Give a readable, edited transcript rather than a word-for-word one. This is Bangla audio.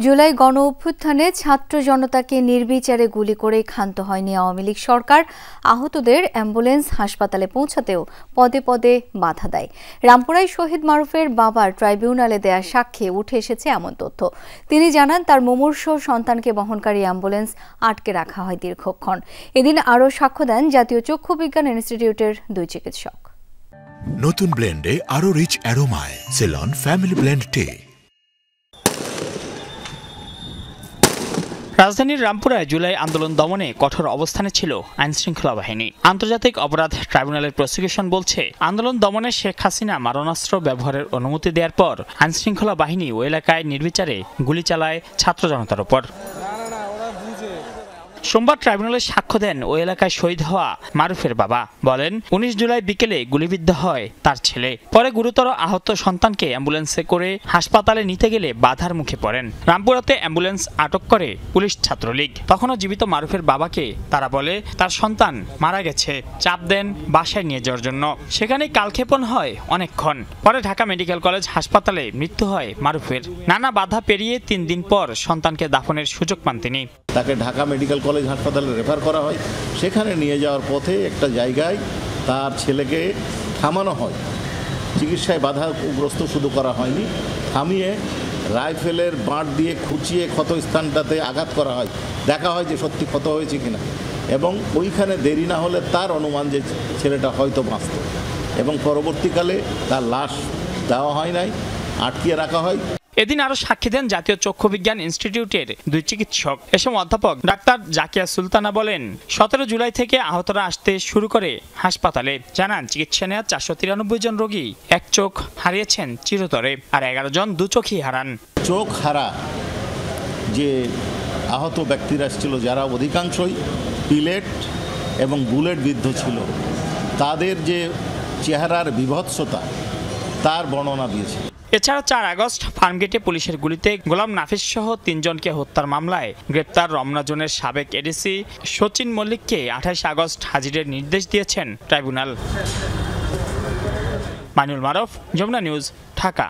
জুলাই গণ অভ্যুত্থানে ছাত্র জনতাকে নির্বিচারে গুলি করে ক্ষান্ত হয়নি আওয়ামী লীগ সরকার। আহতদের অ্যাম্বুলেন্স হাসপাতালে পৌঁছাতেও পদে পদে বাধা দেয়। রামপুরায় শহীদ মারুফের বাবার ট্রাইব্যুনালে দেয়া সাক্ষ্যে উঠে এসেছে এমন তথ্য। তিনি জানান, তার মুমূর্ষু সন্তানকে বহনকারী অ্যাম্বুলেন্স আটকে রাখা হয় দীর্ঘক্ষণ। এদিন আরও সাক্ষ্য দেন জাতীয় চক্ষু বিজ্ঞান ইনস্টিটিউটের 2 চিকিৎসক। নতুন ব্লেন্ডে আরও রিচ অ্যারোমায় সেলন ফ্যামিলি ব্লেন্ড টে। রাজধানীর রামপুরায় জুলাই আন্দোলন দমনে কঠোর অবস্থানে ছিল আইনশৃঙ্খলা বাহিনী। আন্তর্জাতিক অপরাধ ট্রাইব্যুনালের প্রসিকিউশন বলছে, আন্দোলন দমনে শেখ হাসিনা মারণাস্ত্র ব্যবহারের অনুমতি দেওয়ার পর আইনশৃঙ্খলা বাহিনী ওই এলাকায় নির্বিচারে গুলি চালায় ছাত্র জনতার উপর। সোমবার ট্রাইব্যুনালে সাক্ষ্য দেন ওই এলাকায় শহীদ হওয়া মারুফের বাবা। বলেন, 19 জুলাই বিকেলে গুলিবিদ্ধ হয় তার ছেলে। পরে গুরুতর আহত সন্তানকে অ্যাম্বুলেন্সে করে হাসপাতালে নিতে গেলে বাধার মুখে পড়েন। রামপুরাতে অ্যাম্বুলেন্স আটক করে পুলিশ ছাত্রলীগ। তখনও জীবিত মারুফের বাবাকে তারা বলে তার সন্তান মারা গেছে, চাপ দেন বাসায় নিয়ে যাওয়ার জন্য। সেখানেই কালক্ষেপণ হয় অনেকক্ষণ। পরে ঢাকা মেডিকেল কলেজ হাসপাতালে মৃত্যু হয় মারুফের। নানা বাধা পেরিয়ে 3 দিন পর সন্তানকে দাফনের সুযোগ পান তিনি। তাকে ঢাকা মেডিকেল কলেজ হাসপাতালে রেফার করা হয়। সেখানে নিয়ে যাওয়ার পথে একটা জায়গায় তার ছেলেকে থামানো হয়। চিকিৎসায় বাধাগ্রস্ত শুধু করা হয়নি, থামিয়ে রাইফেলের বাঁট দিয়ে খুঁচিয়ে ক্ষতস্থানটাতে আঘাত করা হয়। দেখা হয় যে সত্যি ক্ষত হয়েছে কিনা, এবং ওইখানে দেরি না হলে তার অনুমান যে ছেলেটা হয়তো বাঁচত, এবং পরবর্তীকালে তার লাশ দেওয়া হয় নাই, আটকিয়ে রাখা হয়। এদিন আরো সাক্ষী দেন জাতীয় চক্ষু বিজ্ঞান ইনস্টিটিউটের 2 চিকিৎসক। এসব অধ্যাপক ডাক্তার জাকিয়া সুলতানা বলেন, 17 জুলাই থেকে আহতরা আসতে শুরু করে হাসপাতালে। জানান, চিকিৎসা নেওয়া 493 জন রোগী এক চোখ হারিয়েছেন চিরতরে, আর 11 জন 2 চোখই হারান। চোখ হারা যে আহত ব্যক্তিরা ছিল, যারা অধিকাংশই পিলেট এবং বুলেট বিদ্ধ ছিল, তাদের যে চেহারার বিভৎসতা তার বর্ণনা দিয়েছে। এছাড়া 4 আগস্ট ফার্মগেটে পুলিশের গুলিতে গোলাম নাফিস সহ 3 জনকে হত্যার মামলায় গ্রেপ্তার রমনা জোনের সাবেক এডিসি সচিন মল্লিককে 28 আগস্ট হাজিরের নির্দেশ দিয়েছেন ট্রাইব্যুনাল। মাইনুল মারুফ, যমুনা নিউজ, ঢাকা।